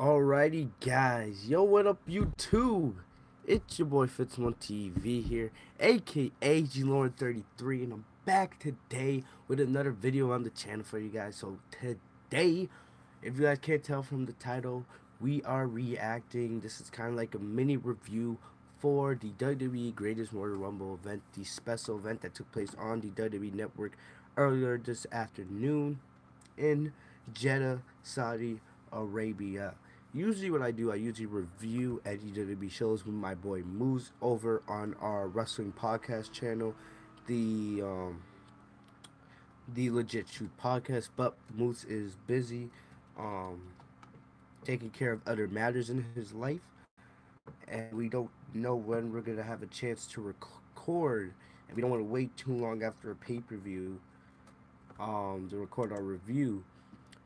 Alrighty, guys. Yo, what up, YouTube? It's your boy Fitzmonk TV here, aka G-Lauren33, and I'm back today with another video on the channel for you guys. So, today, if you guys can't tell from the title, we are reacting. This is kind of like a mini review for the WWE Greatest Royal Rumble event, the special event that took place on the WWE Network earlier this afternoon in Jeddah, Saudi Arabia. Usually what I do, I usually review WWE shows with my boy Moose over on our wrestling podcast channel, the um, the Legit Shoot podcast. But Moose is busy um, taking care of other matters in his life, and we don't know when we're gonna have a chance to record, and we don't want to wait too long after a pay-per-view to record our review,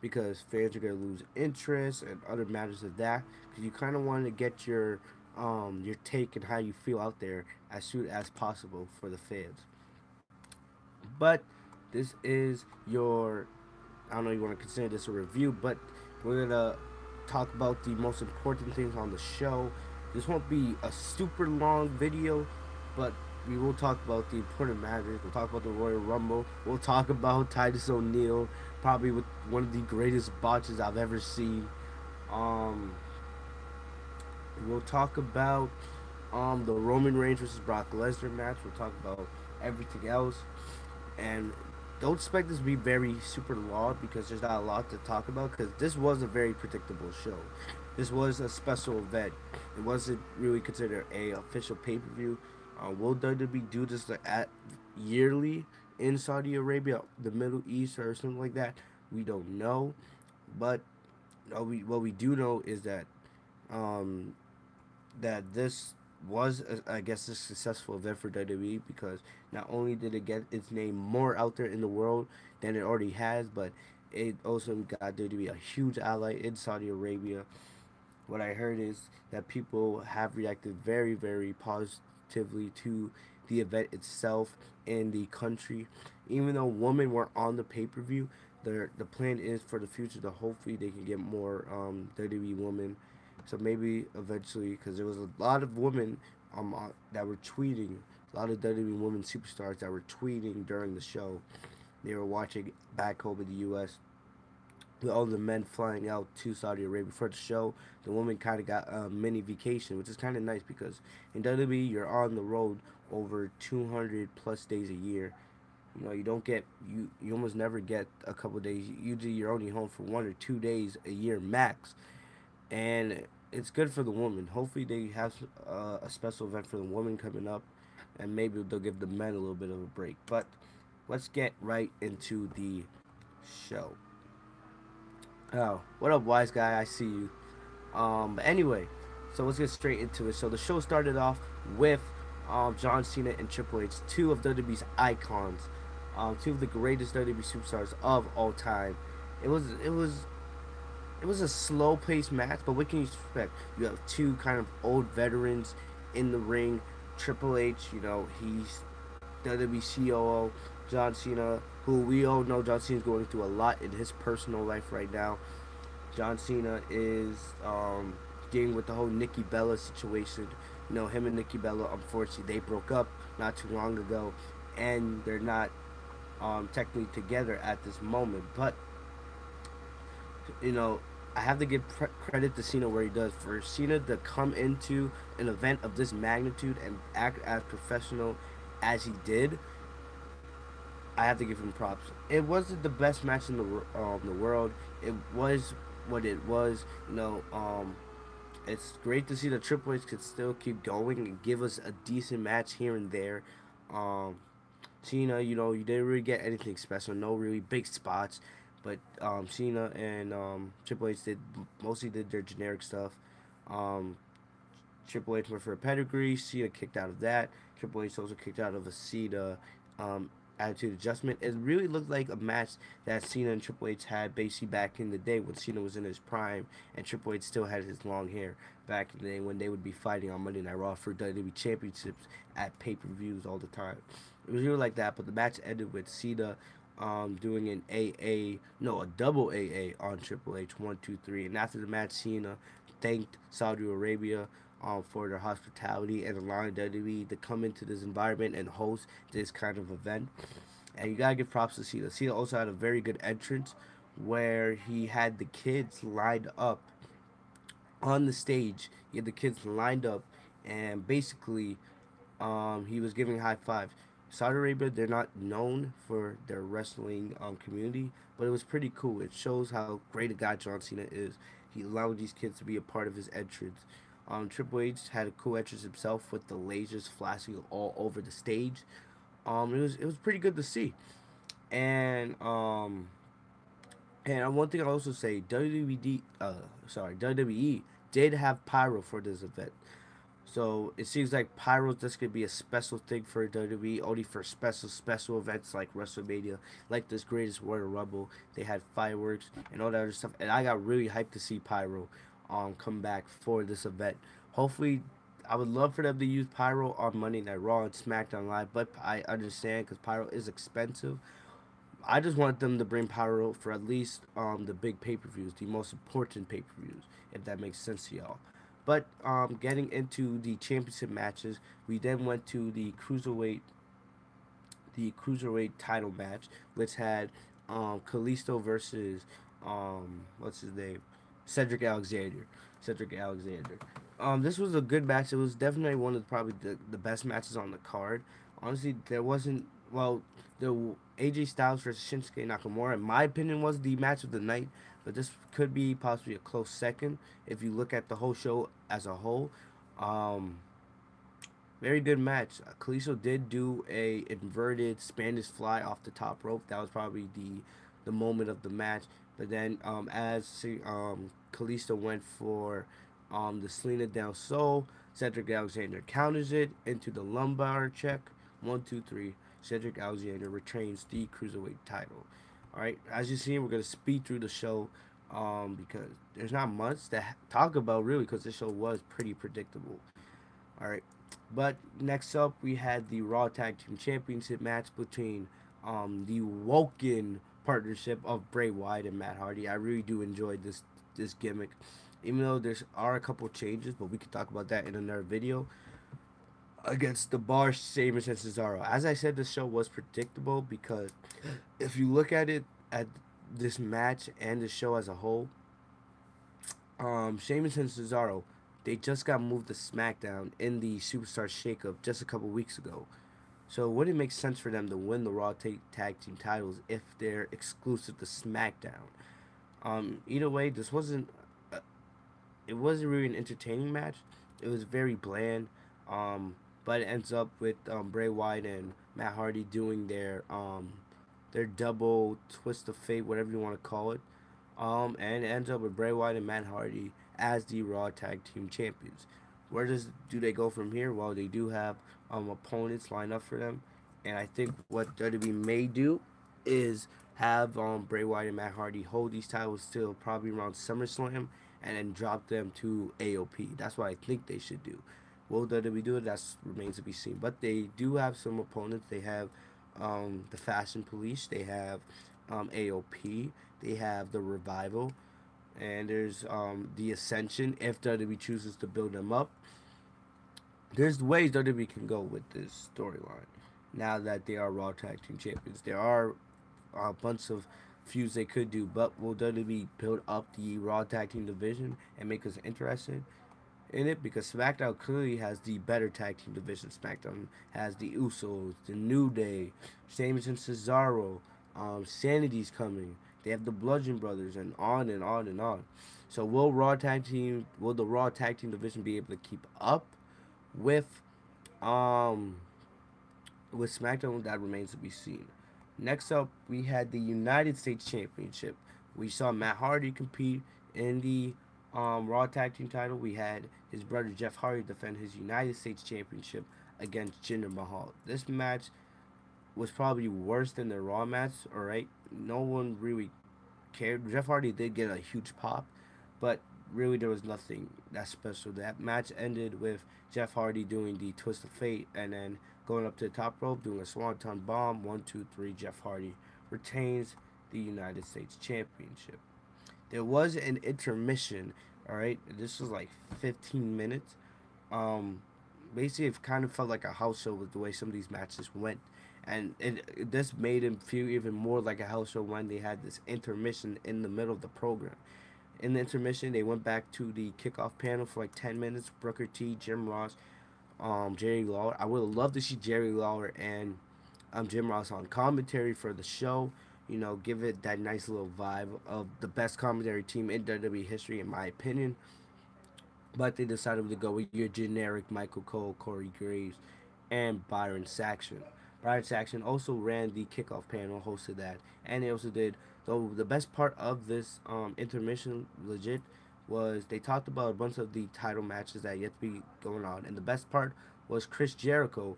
because fans are going to lose interest and other matters of that, because you kind of want to get your take and how you feel out there as soon as possible for the fans. But this is your, I don't know if you want to consider this a review, but we're going to talk about the most important things on the show. This won't be a super long video, but we will talk about the important matters. We'll talk about the Royal Rumble. We'll talk about Titus O'Neil, probably with one of the greatest botches I've ever seen. Um, we'll talk about the Roman Reigns versus Brock Lesnar match. We'll talk about everything else, and don't expect this to be very super long, because there's not a lot to talk about, because this was a very predictable show. This was a special event. It wasn't really considered a official pay-per-view. Will WWE do this at yearly in Saudi Arabia, the Middle East, or something like that? We don't know, but what we do know is that um, that this was, I guess, a successful event for WWE, because not only did it get its name more out there in the world than it already has, but it also got WWE a huge ally in Saudi Arabia. What I heard is that people have reacted very, very positively to the event itself in the country. Even though women were on the pay per view, the plan is for the future to hopefully they can get more WWE women. So maybe eventually, because there was a lot of women that were tweeting, a lot of WWE women superstars that were tweeting during the show. They were watching back home in the U.S. with all the men flying out to Saudi Arabia for the show. The woman kind of got a mini vacation, which is kind of nice, because in WWE you're on the road over 200 plus days a year. You know, you don't get, you almost never get a couple days. Usually you're only home for 1 or 2 days a year max, and it's good for the woman. Hopefully they have a special event for the women coming up, and maybe they'll give the men a little bit of a break. But let's get right into the show. Oh, what up, wise guy? I see you. But anyway, so let's get straight into it. So the show started off with John Cena and Triple H, two of WWE's icons, two of the greatest WWE superstars of all time. It was a slow paced match, but what can you expect? You have two kind of old veterans in the ring. Triple H, you know, he's WWE COO. John Cena, who we all know John Cena's going through a lot in his personal life right now. John Cena is dealing with the whole Nikki Bella situation. You know, him and Nikki Bella, unfortunately, they broke up not too long ago, and they're not technically together at this moment. But, you know, I have to give credit to Cena where he does. For Cena to come into an event of this magnitude and act as professional as he did, I have to give him props. It wasn't the best match in the world. It was what it was. You know, it's great to see that Triple H could still keep going and give us a decent match here and there. Um, Cena, you know, you didn't really get anything special, no really big spots, but Cena and Triple H mostly did their generic stuff. Um, Triple H went for a pedigree. Cena kicked out of that. Triple H also kicked out of a Cena um, attitude adjustment. It really looked like a match that Cena and Triple H had basically back in the day when Cena was in his prime and Triple H still had his long hair back in the day when they would be fighting on Monday Night Raw for WWE Championships at pay-per-views all the time. It was really like that, but the match ended with Cena doing an AA, no, a double AA on Triple H, 1, 2, 3. And after the match, Cena thanked Saudi Arabia for their hospitality and allowing WWE to come into this environment and host this kind of event. And you gotta give props to Cena. Cena also had a very good entrance where he had the kids lined up on the stage. He had the kids lined up, and basically, he was giving high fives. Saudi Arabia, they're not known for their wrestling community, but it was pretty cool. It shows how great a guy John Cena is. He allowed these kids to be a part of his entrance. Triple H had a cool entrance himself with the lasers flashing all over the stage. It was pretty good to see. And one thing I also say, WWE did have pyro for this event. So it seems like pyro just could be a special thing for WWE, only for special events like WrestleMania, like this Greatest Royal Rumble. They had fireworks and all that other stuff, and I got really hyped to see pyro, come back for this event. Hopefully, I would love for them to use pyro on Monday Night Raw and SmackDown Live, but I understand because pyro is expensive. I just want them to bring pyro for at least the big pay per views, the most important pay per views, if that makes sense to y'all. But getting into the championship matches, we then went to the cruiserweight title match, which had Kalisto versus what's his name, Cedric Alexander. Cedric Alexander. This was a good match. It was definitely one of probably the best matches on the card. Honestly, there wasn't the AJ Styles versus Shinsuke Nakamura, in my opinion, was the match of the night. But this could be possibly a close second if you look at the whole show as a whole. Um, Very good match. Kalisto did do a inverted Spanish fly off the top rope. That was probably the moment of the match. But then as Kalisto went for the Selena Del Sol, Cedric Alexander counters it into the lumbar check. 1, 2, 3. Cedric Alexander retains the cruiserweight title. All right, as you see, we're gonna speed through the show because there's not much to talk about really because this show was pretty predictable. All right, but next up we had the Raw Tag Team Championship match between the Woken partnership of Bray Wyatt and Matt Hardy. I really do enjoy this gimmick, even though there's are a couple changes, but we could talk about that in another video. Against the Bar, Sheamus and Cesaro. As I said, the show was predictable because if you look at it at this match and the show as a whole, Sheamus and Cesaro, they just got moved to SmackDown in the Superstar Shakeup just a couple weeks ago. So would it make sense for them to win the Raw Tag Team titles if they're exclusive to SmackDown? Either way, this wasn't. It wasn't really an entertaining match. It was very bland. But it ends up with Bray Wyatt and Matt Hardy doing their double twist of fate, whatever you want to call it. And it ends up with Bray Wyatt and Matt Hardy as the Raw Tag Team Champions. Where do they go from here? Well, they do have opponents lined up for them, and I think what WWE may do is have Bray Wyatt and Matt Hardy hold these titles till probably around SummerSlam, and then drop them to AOP. That's what I think they should do. Will WWE do it? That remains to be seen. But they do have some opponents. They have the Fashion Police. They have AOP. They have the Revival. And there's the Ascension if WWE chooses to build them up. There's ways WWE can go with this storyline now that they are Raw Tag Team Champions. There are a bunch of feuds they could do, but will WWE build up the Raw Tag Team division and make us interested in it? Because SmackDown clearly has the better tag team division. SmackDown has the Usos, the New Day, Sheamus and Cesaro, Sanity's coming. They have the Bludgeon Brothers, and on and on and on. So will the Raw Tag Team division be able to keep up with um with SmackDown? That remains to be seen. Next up, we had the United States Championship. We saw Matt Hardy compete in the Raw Tag Team title. We had his brother Jeff Hardy defend his United States Championship against Jinder Mahal. This match was probably worse than the Raw match. All right, no one really cared. Jeff Hardy did get a huge pop, but really there was nothing that special. That match ended with Jeff Hardy doing the twist of fate and then going up to the top rope, doing a swanton bomb. 1, 2, 3. Jeff Hardy retains the United States Championship. There was an intermission. All right, this was like 15 minutes. Um, Basically, it kind of felt like a house show with the way some of these matches went, and this made him feel even more like a house show when they had this intermission in the middle of the program. In the intermission, they went back to the kickoff panel for like 10 minutes. Booker T, Jim Ross, Jerry Lawler. I would have loved to see Jerry Lawler and Jim Ross on commentary for the show. You know, give it that nice little vibe of the best commentary team in WWE history, in my opinion. But they decided to go with your generic Michael Cole, Corey Graves, and Byron Saxton. Byron Saxton also ran the kickoff panel, hosted that, and they also did. So the best part of this intermission, legit, was they talked about a bunch of the title matches that yet to be going on, and the best part was Chris Jericho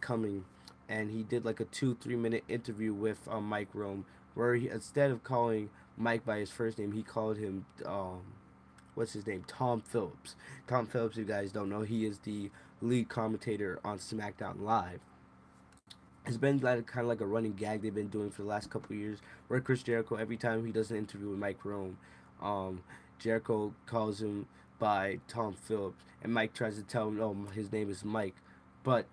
coming, and he did like a 2-3 minute interview with Mike Rome, where he, instead of calling Mike by his first name, he called him what's his name? Tom Phillips. Tom Phillips, you guys don't know, he is the lead commentator on SmackDown Live. It's been like kind of like a running gag they've been doing for the last couple of years, where Chris Jericho, every time he does an interview with Mike Rome, um, Jericho calls him by Tom Phillips, and Mike tries to tell him, oh, his name is Mike, but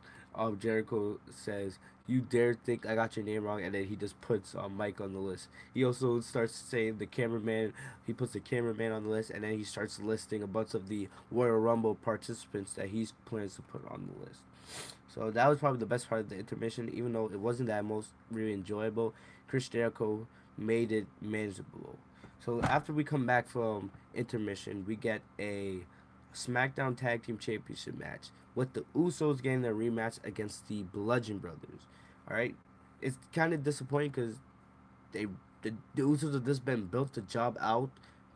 Jericho says, "You dare think I got your name wrong?" And then he just puts Mike on the list. He also starts saying the cameraman. He puts the cameraman on the list, and then he starts listing a bunch of the Royal Rumble participants that he plans to put on the list. So that was probably the best part of the intermission, even though it wasn't that most really enjoyable. Chris Jericho made it manageable. So after we come back from intermission, we get a SmackDown Tag Team Championship match with the Usos getting their rematch against the Bludgeon Brothers. All right, it's kind of disappointing because they the Usos have just been built the job out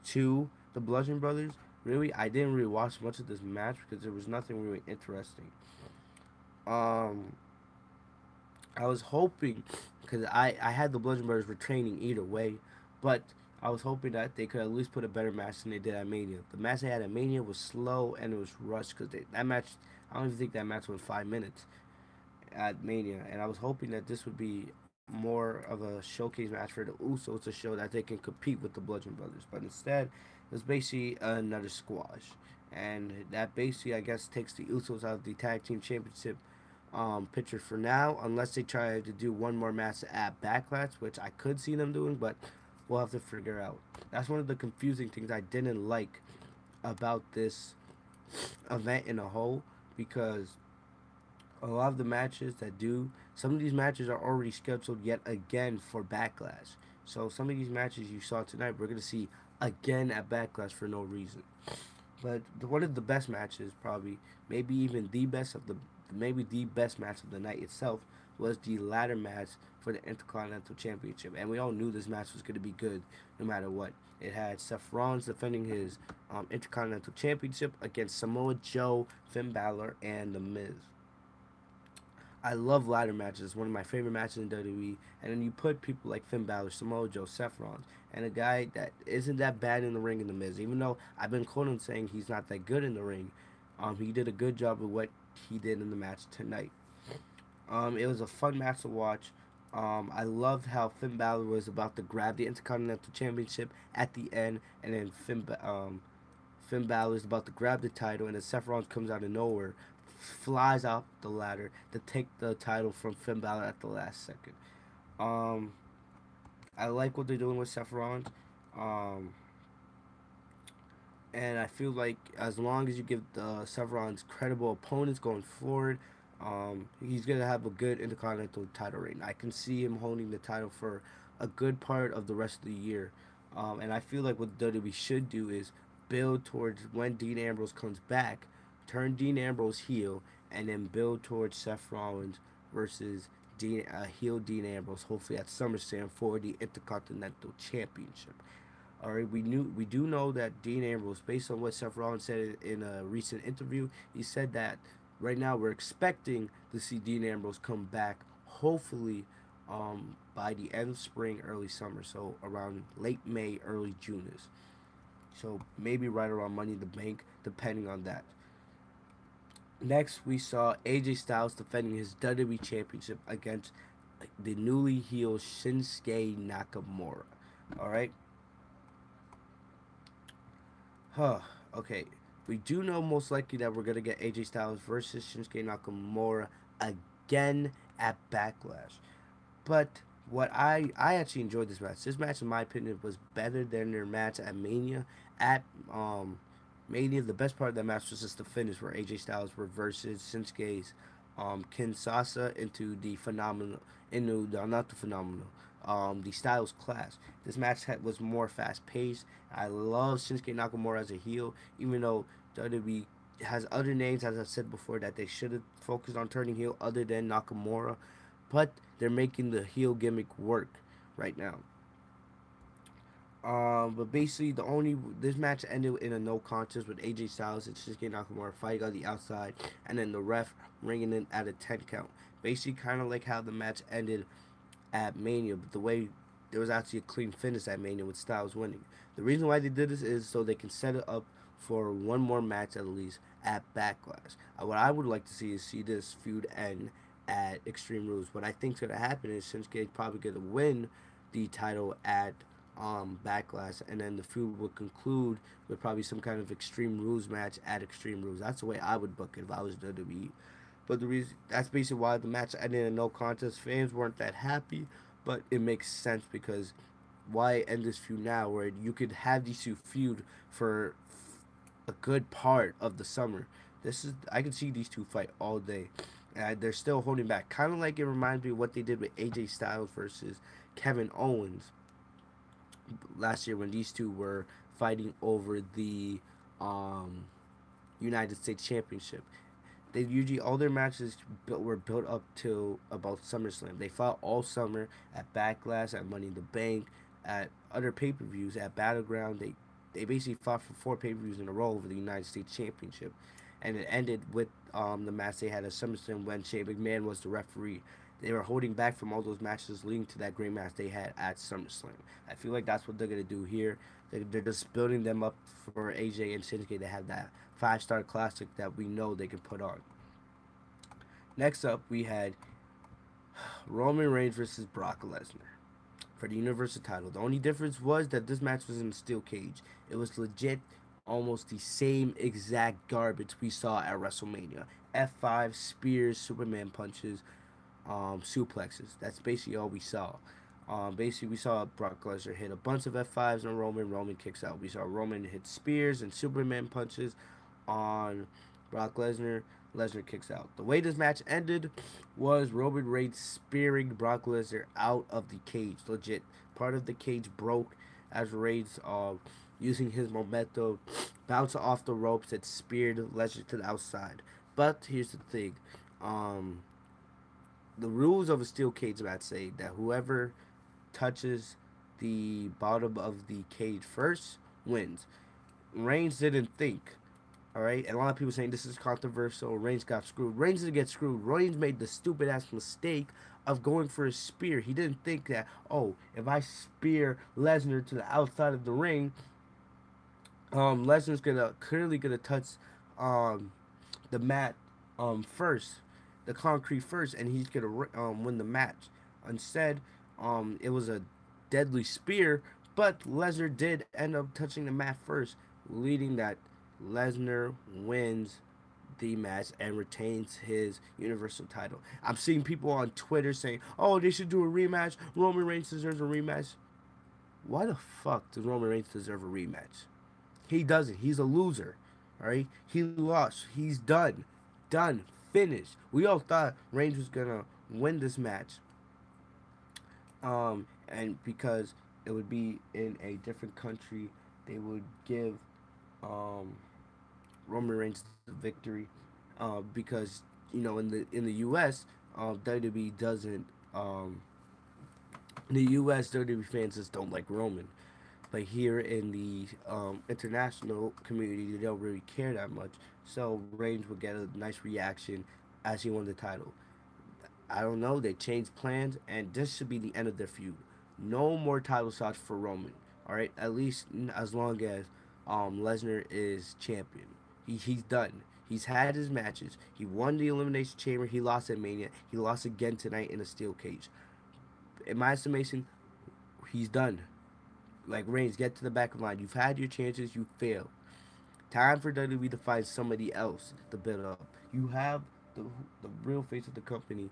to the Bludgeon Brothers. Really, I didn't really watch much of this match because there was nothing really interesting. Um, I was hoping, because I had the Bludgeon Brothers retraining either way, but I was hoping that they could at least put a better match than they did at Mania. The match they had at Mania was slow and it was rushed because that match, I don't even think that match went 5 minutes at Mania, and I was hoping that this would be more of a showcase match for the Usos to show that they can compete with the Bludgeon Brothers, but instead it was basically another squash, and that basically I guess takes the Usos out of the Tag Team Championship picture for now, unless they try to do one more match at Backlash, which I could see them doing, but we'll have to figure out. That's one of the confusing things I didn't like about this event in a whole, because a lot of the matches that do, some of these matches are already scheduled yet again for Backlash. So some of these matches you saw tonight, we're going to see again at Backlash for no reason. But one of the best matches, probably, maybe even the best of the, maybe the best match of the night itself, was the ladder match for the Intercontinental Championship. And we all knew this match was going to be good no matter what. It had Seth Rollins defending his Intercontinental Championship against Samoa Joe, Finn Balor, and The Miz. I love ladder matches. It's one of my favorite matches in WWE. And then you put people like Finn Balor, Samoa Joe, Seth Rollins, and a guy that isn't that bad in the ring in The Miz. Even though I've been quoting saying he's not that good in the ring, he did a good job of what he did in the match tonight. It was a fun match to watch. I loved how Finn Balor was about to grab the Intercontinental Championship at the end, and then Finn Balor is about to grab the title, and then Seth Rollins comes out of nowhere, flies off the ladder to take the title from Finn Balor at the last second. Um, I like what they're doing with Seth Rollins. Um, and I feel like as long as you give the Seth Rollins credible opponents going forward, he's gonna have a good Intercontinental title reign. I can see him holding the title for a good part of the rest of the year. And I feel like what WWE should do is build towards when Dean Ambrose comes back, turn Dean Ambrose heel, and then build towards Seth Rollins versus heel Dean Ambrose, hopefully at SummerSlam for the Intercontinental Championship. All right, we do know that Dean Ambrose, based on what Seth Rollins said in a recent interview, he said that right now we're expecting to see Dean Ambrose come back, hopefully by the end of spring, early summer, so around late May, early June is. So maybe right around Money in the Bank, depending on that. Next, we saw AJ Styles defending his WWE Championship against the newly healed Shinsuke Nakamura. All right. Huh. Okay. We do know most likely that we're gonna get AJ Styles versus Shinsuke Nakamura again at Backlash. But what I actually enjoyed this match. This match, in my opinion, was better than their match at Mania. At Mania, the best part of that match was just the finish where AJ Styles reverses Shinsuke's Kinsasa into the phenomenal, into the, not the phenomenal, the Styles Clash. This match was more fast paced. I love Shinsuke Nakamura as a heel, even though WWE has other names, as I said before, that they should have focused on turning heel other than Nakamura, but they're making the heel gimmick work right now. But basically, this match ended in a no contest with AJ Styles and Shinsuke Nakamura fighting on the outside, and then the ref ringing in at a 10 count. Basically, kind of like how the match ended at Mania, but the way there was actually a clean finish at Mania with Styles winning. The reason why they did this is so they can set it up for one more match at least at Backlash. What I would like to see is see this feud end at Extreme Rules. What I think is gonna happen is Shinsuke is probably gonna win the title at Backlash, and then the feud would conclude with probably some kind of Extreme Rules match at Extreme Rules. That's the way I would book it if I was WWE. But the reason that's basically why the match ended in no contest. Fans weren't that happy, but it makes sense because why end this feud now where you could have these two feud for a good part of the summer. This is I can see these two fight all day. And they're still holding back. Kind of like it reminds me of what they did with AJ Styles versus Kevin Owens last year when these two were fighting over the um, United States Championship. They usually all their matches were built up to about SummerSlam. They fought all summer at Backlash, at Money in the Bank, at other pay per views, at Battleground. They basically fought for 4 pay-per-views in a row over the United States Championship, and it ended with the match they had at SummerSlam when Shane McMahon was the referee. They were holding back from all those matches leading to that great match they had at SummerSlam. I feel like that's what they're gonna do here. They're just building them up for AJ and Shinsuke to have that 5-star classic that we know they can put on. Next up, we had Roman Reigns versus Brock Lesnar for the Universal title. The only difference was that this match was in a steel cage. It was legit almost the same exact garbage we saw at WrestleMania. F5, spears, Superman punches, suplexes. That's basically all we saw. Basically, we saw Brock Lesnar hit a bunch of F5s on Roman. Roman kicks out. We saw Roman hit spears and Superman punches on Brock Lesnar. Lesnar kicks out. The way this match ended was Roman Reigns spearing Brock Lesnar out of the cage. Legit. Part of the cage broke as Reigns, using his momentum, bounced off the ropes and speared Lesnar to the outside. But here's the thing. The rules of a steel cage match say that whoever touches the bottom of the cage first wins. Reigns didn't think. All right, and a lot of people saying this is controversial. Reigns got screwed. Reigns didn't get screwed. Reigns made the stupid ass mistake of going for a spear. He didn't think that, oh, if I spear Lesnar to the outside of the ring, Lesnar's clearly gonna touch the mat first, the concrete first, and he's gonna win the match. Instead, it was a deadly spear, but Lesnar did end up touching the mat first, leading that Lesnar wins the match and retains his Universal title. I'm seeing people on Twitter saying, "Oh, they should do a rematch. Roman Reigns deserves a rematch." Why the fuck does Roman Reigns deserve a rematch? He doesn't. He's a loser. All right. He lost. He's done. Done. Finished. We all thought Reigns was gonna win this match. And because it would be in a different country, they would give Roman Reigns the victory. Because in the U.S. WWE doesn't in the U.S. WWE fans just don't like Roman. But here in the international community, they don't really care that much. So Reigns would get a nice reaction as he won the title. I don't know. They changed plans, and this should be the end of their feud. No more title shots for Roman. All right, at least as long as Lesnar is champion. He's done. He's had his matches. He won the Elimination Chamber. He lost at Mania. He lost again tonight in a steel cage. in my estimation, he's done. Like Reigns, get to the back of the line. You've had your chances, you failed. Time for WWE to find somebody else to build up. You have the real face of the company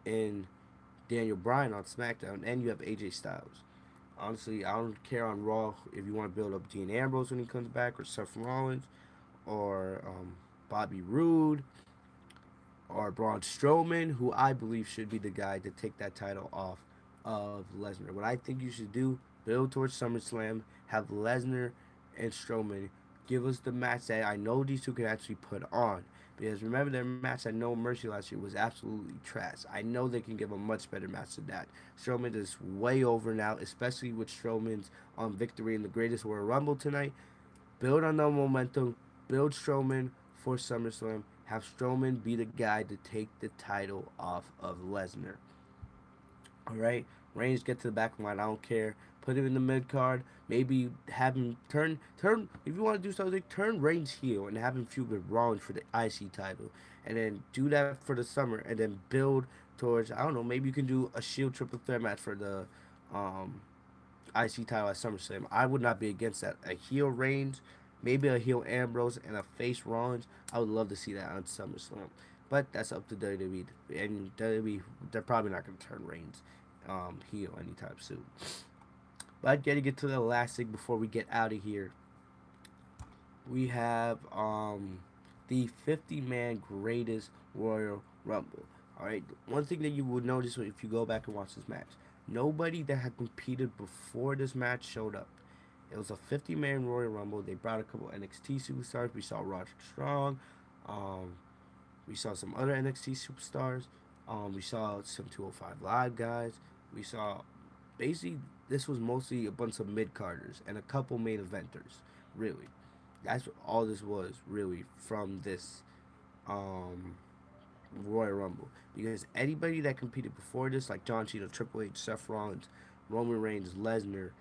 in Daniel Bryan on SmackDown, and you have AJ Styles. Honestly, I don't care on Raw if you want to build up Dean Ambrose when he comes back, or Seth Rollins, or Bobby Roode, or Braun Strowman, who I believe should be the guy to take that title off of Lesnar. What I think you should do, build towards SummerSlam, have Lesnar and Strowman give us the match that I know these two can actually put on. Because remember their match at No Mercy last year was absolutely trash. I know they can give a much better match than that. Strowman is way over now, especially with Strowman's victory in the Greatest Royal Rumble tonight. Build on the momentum, build Strowman for SummerSlam, have Strowman be the guy to take the title off of Lesnar. All right, Reigns get to the back of the line. I don't care. Put him in the mid card. Maybe have him turn. If you want to do something, turn Reigns heel and have him feud with Rollins for the IC title, and then do that for the summer, and then build towards. I don't know. Maybe you can do a Shield triple threat match for the um, IC title at SummerSlam. I would not be against that. A heel Reigns, maybe a heel Ambrose, and a face Rollins. I would love to see that on SummerSlam. But that's up to WWE. And WWE, they're probably not going to turn Reigns heel anytime soon. But getting it to the last thing before we get out of here, we have the 50-man greatest Royal Rumble. All right, one thing that you would notice if you go back and watch this match, nobody that had competed before this match showed up. It was a 50-man Royal Rumble. They brought a couple NXT superstars. We saw Roderick Strong. Um, we saw some other NXT superstars. We saw some 205 Live guys. We saw basically this was mostly a bunch of mid carders and a couple main eventers. Really, that's what all this was really from this um, Royal Rumble. Because anybody that competed before this, like John Cena, Triple H, Seth Rollins, Roman Reigns, Lesnar,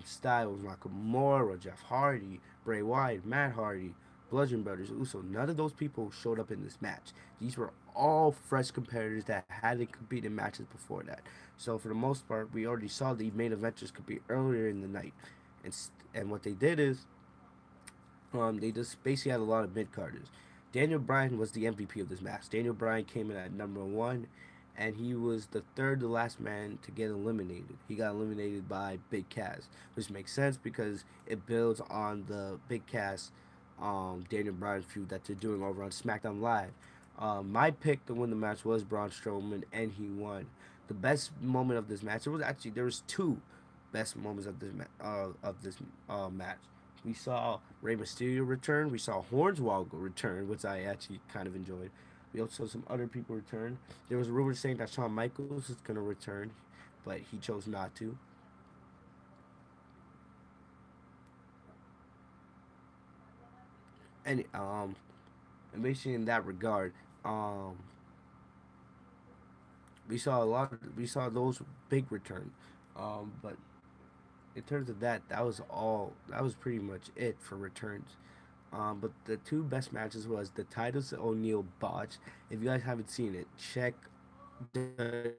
Styles, Nakamura, Jeff Hardy, Bray Wyatt, Matt Hardy, Bludgeon Brothers, Uso, none of those people showed up in this match. These were all fresh competitors that hadn't competed in matches before that. So for the most part, we already saw the main eventers compete earlier in the night, and what they did is they just basically had a lot of mid carders. Daniel Bryan was the MVP of this match. Daniel Bryan came in at number 1, and he was the third to last man to get eliminated. He got eliminated by Big Cass, which makes sense because it builds on the Big Cass Daniel Bryan feud that they're doing over on SmackDown Live. My pick to win the match was Braun Strowman, and he won. The best moment of this match, there was two best moments of this match. We saw Rey Mysterio return. We saw Hornswoggle return, which I actually kind of enjoyed. We also saw some other people return. There was a rumor saying that Shawn Michaels is going to return, but he chose not to. And basically in that regard, um, we saw those big return, but in terms of that, that was all. That was pretty much it for returns. But the two best matches was the Titus O'Neil botch. If you guys haven't seen it, check the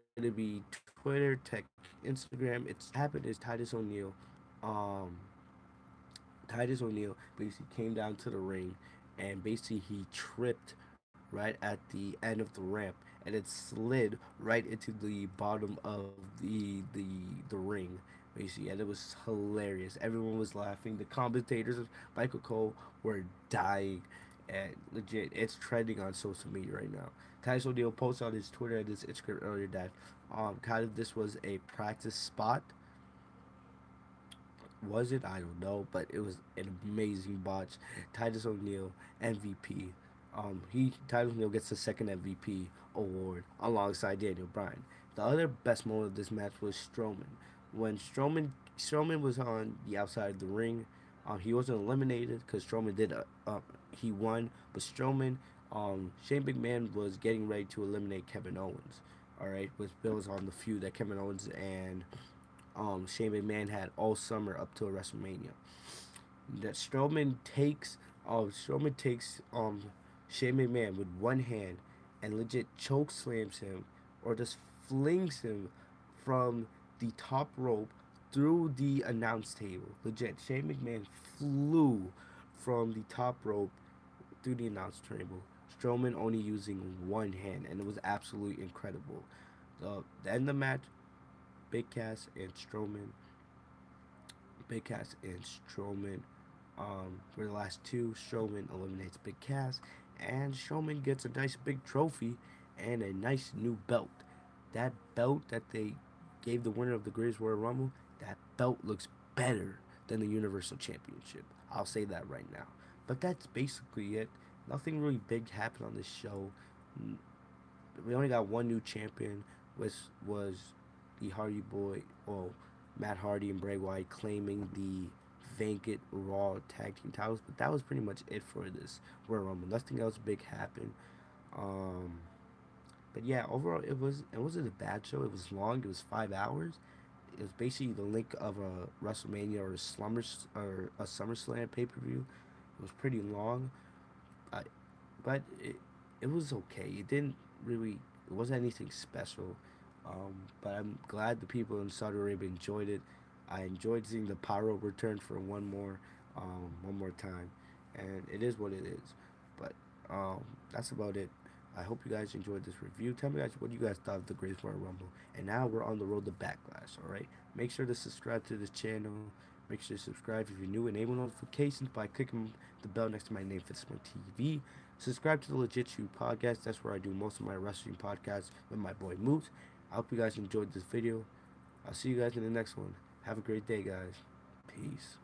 Twitter, tech, Instagram. It's happened is Um, Titus O'Neil basically came down to the ring, and basically he tripped right at the end of the ramp, and it slid right into the bottom of the ring, basically, and it was hilarious. Everyone was laughing. The commentators, Michael Cole, were dying, and legit, it's trending on social media right now. Titus O'Neil posted on his Twitter and his Instagram earlier that kind of this was a practice spot. Was it? I don't know, but it was an amazing botch. Titus O'Neil MVP. Titus O'Neil gets the second MVP award alongside Daniel Bryan. The other best moment of this match was Strowman. When Strowman was on the outside of the ring, he wasn't eliminated because Strowman did he won, but Shane McMahon was getting ready to eliminate Kevin Owens. All right, which builds on the feud that Kevin Owens and Shane McMahon had all summer up to WrestleMania. That Strowman takes Shane McMahon with one hand and legit choke slams him or just flings him from the top rope through the announce table. Legit, Shane McMahon flew from the top rope through the announce table. Strowman only using one hand, and it was absolutely incredible. The end of the match, Big Cass and Strowman. Big Cass and Strowman were the last two. Strowman eliminates Big Cass, and Strowman gets a nice big trophy and a nice new belt. That belt that they gave the winner of the Greatest Royal Rumble, that belt looks better than the Universal Championship. I'll say that right now. But that's basically it. Nothing really big happened on this show. We only got one new champion, which was the Hardy Boy, well, Matt Hardy and Bray Wyatt claiming the vacant Raw tag team titles. But that was pretty much it for this Royal Rumble. Nothing else big happened. Um, but yeah, overall it wasn't a bad show. It was long. It was 5 hours. It was basically the length of a WrestleMania or a SummerSlam pay per view. It was pretty long, uh, but it was okay. It didn't really. It wasn't anything special. But I'm glad the people in Saudi Arabia enjoyed it. I enjoyed seeing the pyro return for one more time, and it is what it is. But that's about it. I hope you guys enjoyed this review. Tell me guys what you guys thought of the Greatest Royal Rumble. And now we're on the road to Backlash. All right. Make sure to subscribe to this channel. Make sure to subscribe if you're new. Enable notifications by clicking the bell next to my name, Fitzmonk TV. Subscribe to the Legit You podcast. That's where I do most of my wrestling podcasts with my boy Moose. I hope you guys enjoyed this video. I'll see you guys in the next one. Have a great day, guys. Peace.